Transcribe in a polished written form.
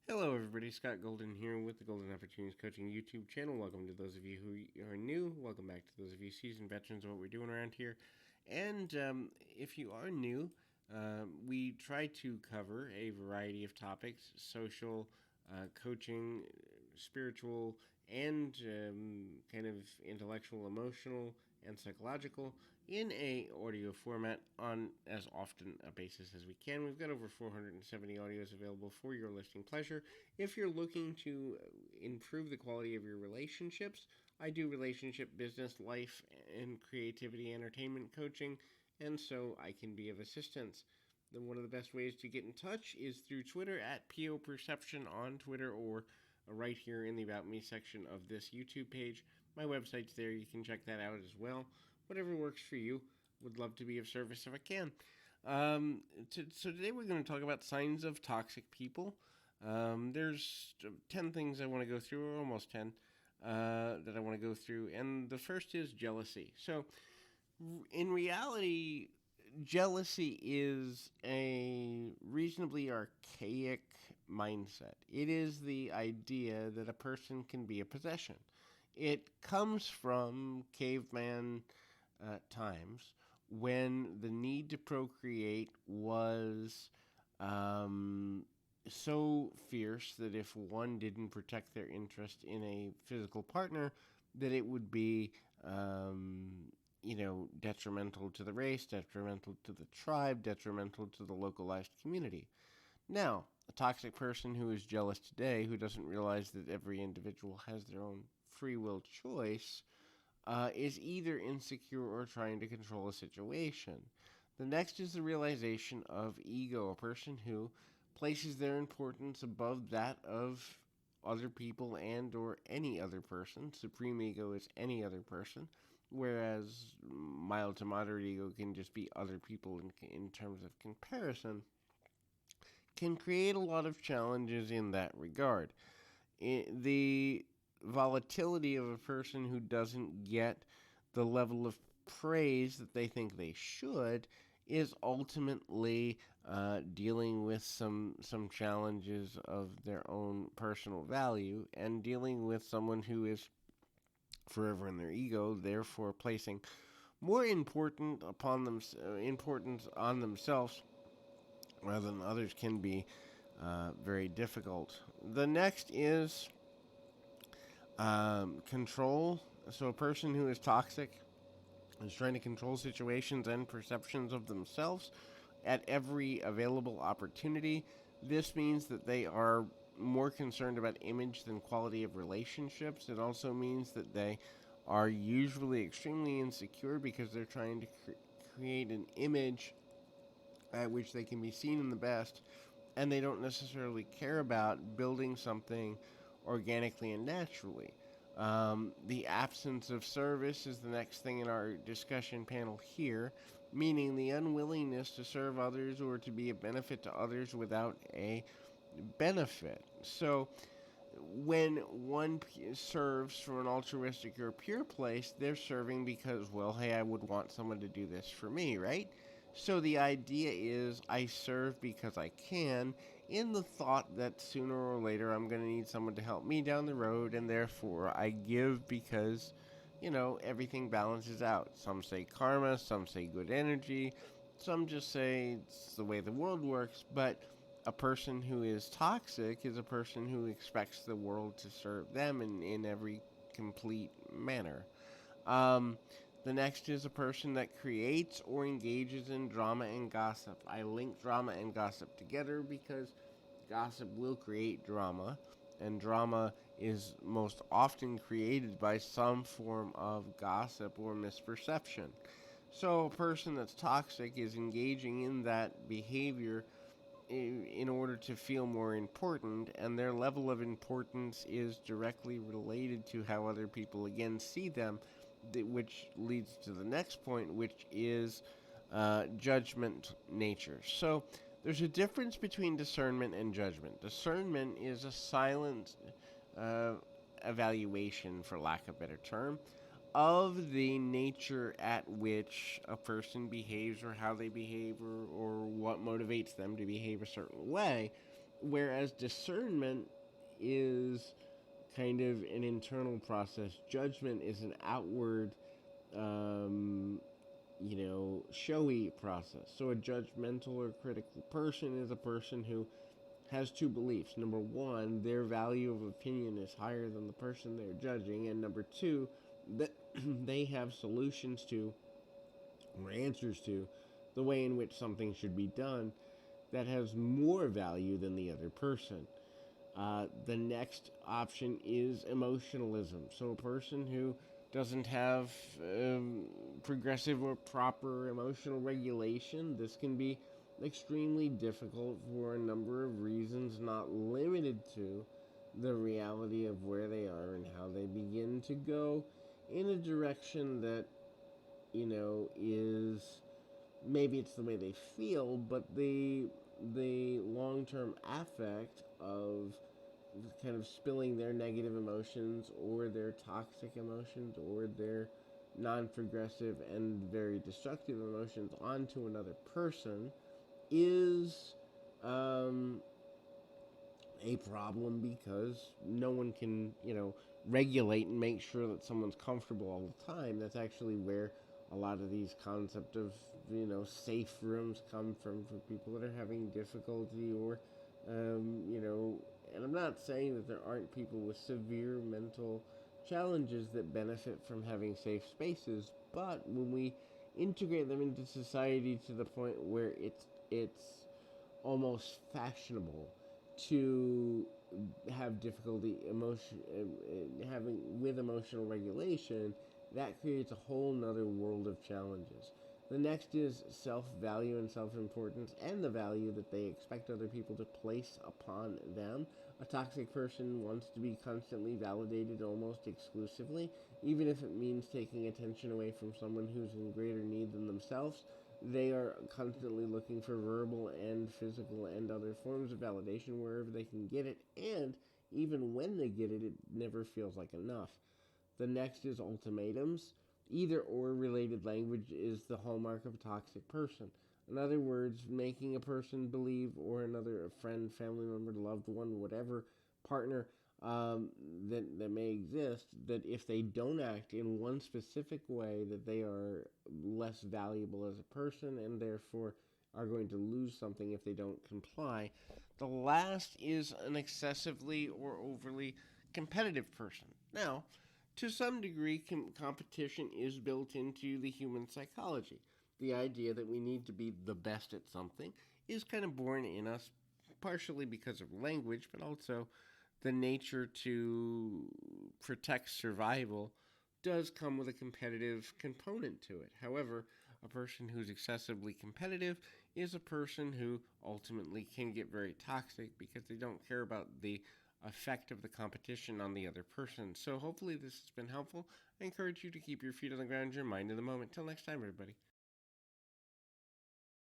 Hello, everybody. Scott Golden here with the Golden Opportunities Coaching YouTube channel. Welcome to those of you who are new. Welcome back to those of you seasoned veterans of what we're doing around here. And if you are new, we try to cover a variety of topics: social, coaching, spiritual, and kind of intellectual, emotional, and psychological in a audio format on as often a basis as we can. We've got over 470 audios available for your listening pleasure. If you're looking to improve the quality of your relationships, I do relationship, business, life, and creativity entertainment coaching, and so I can be of assistance. Then one of the best ways to get in touch is through Twitter at PO Perception on Twitter, or right here in the About Me section of this YouTube page. My website's there. You can check that out as well. Whatever works for you. Would love to be of service if I can. So today we're going to talk about signs of toxic people. There's 10 things I want to go through, or almost 10, that I want to go through. And the first is jealousy. So in reality, jealousy is a reasonably archaic mindset. It is the idea that a person can be a possession. It comes from caveman times when the need to procreate was so fierce that if one didn't protect their interest in a physical partner, that it would be detrimental to the race, detrimental to the tribe, detrimental to the localized community. Now, a toxic person who is jealous today, who doesn't realize that every individual has their own free will choice, is either insecure or trying to control a situation. The next is the realization of ego, a person who places their importance above that of other people and or any other person. Supreme ego is any other person, whereas mild to moderate ego can just be other people in terms of comparison, can create a lot of challenges in that regard. The volatility of a person who doesn't get the level of praise that they think they should is ultimately dealing with some challenges of their own personal value, and dealing with someone who is forever in their ego, therefore placing more importance on themselves rather than others, can be very difficult. The next is control. So a person who is toxic is trying to control situations and perceptions of themselves at every available opportunity. This means that they are more concerned about image than quality of relationships. It also means that they are usually extremely insecure because they're trying to create an image at which they can be seen in the best, and they don't necessarily care about building something organically and naturally. The absence of service is the next thing in our discussion panel here, meaning the unwillingness to serve others or to be a benefit to others without a benefit. So, when one serves from an altruistic or pure place, they're serving because, well, hey, I would want someone to do this for me, right? So the idea is I serve because I can, in the thought that sooner or later I'm going to need someone to help me down the road, and therefore I give because, everything balances out. Some say karma, some say good energy, some just say it's the way the world works, but a person who is toxic is a person who expects the world to serve them in every complete manner. Um, the next is a person that creates or engages in drama and gossip. I link drama and gossip together because gossip will create drama, and drama is most often created by some form of gossip or misperception. So, a person that's toxic is engaging in that behavior in order to feel more important, and their level of importance is directly related to how other people again see them, which leads to the next point, which is judgment nature. So there's a difference between discernment and judgment. Discernment is a silent uh, evaluation, for lack of a better term, of the nature at which a person behaves, or how they behave, or what motivates them to behave a certain way. Whereas discernment is kind of an internal process. Judgment is an outward, um, showy process. So a judgmental or critical person is a person who has two beliefs. Number one, their value of opinion is higher than the person they're judging. And number two, that they have solutions to or answers to the way in which something should be done that has more value than the other person. The next option is emotionalism. So a person who doesn't have progressive or proper emotional regulation, this can be extremely difficult for a number of reasons, not limited to the reality of where they are and how they begin to go in a direction that, is maybe it's the way they feel, but the long term affect of kind of spilling their negative emotions or their toxic emotions or their non progressive and very destructive emotions onto another person is um, a problem because no one can, regulate and make sure that someone's comfortable all the time. That's actually where a lot of these concept of, safe rooms come from for people that are having difficulty or, and I'm not saying that there aren't people with severe mental challenges that benefit from having safe spaces, but when we integrate them into society to the point where it's almost fashionable to have difficulty having with emotional regulation, that creates a whole nother world of challenges. The next is self-value and self-importance and the value that they expect other people to place upon them. A toxic person wants to be constantly validated almost exclusively, even if it means taking attention away from someone who's in greater need than themselves. They are constantly looking for verbal and physical and other forms of validation wherever they can get it, and even when they get it, it never feels like enough. The next is ultimatums. Either or related language is the hallmark of a toxic person. In other words, making a person believe, or another a friend, family member, loved one, whatever partner um, that may exist, that if they don't act in one specific way, that they are less valuable as a person and therefore are going to lose something if they don't comply. The last is an excessively or overly competitive person. Now, to some degree, competition is built into the human psychology. The idea that we need to be the best at something is kind of born in us, partially because of language, but also the nature to protect survival does come with a competitive component to it. However, a person who's excessively competitive is a person who ultimately can get very toxic because they don't care about the effect of the competition on the other person. So hopefully this has been helpful. I encourage you to keep your feet on the ground, your mind in the moment. Till next time, everybody.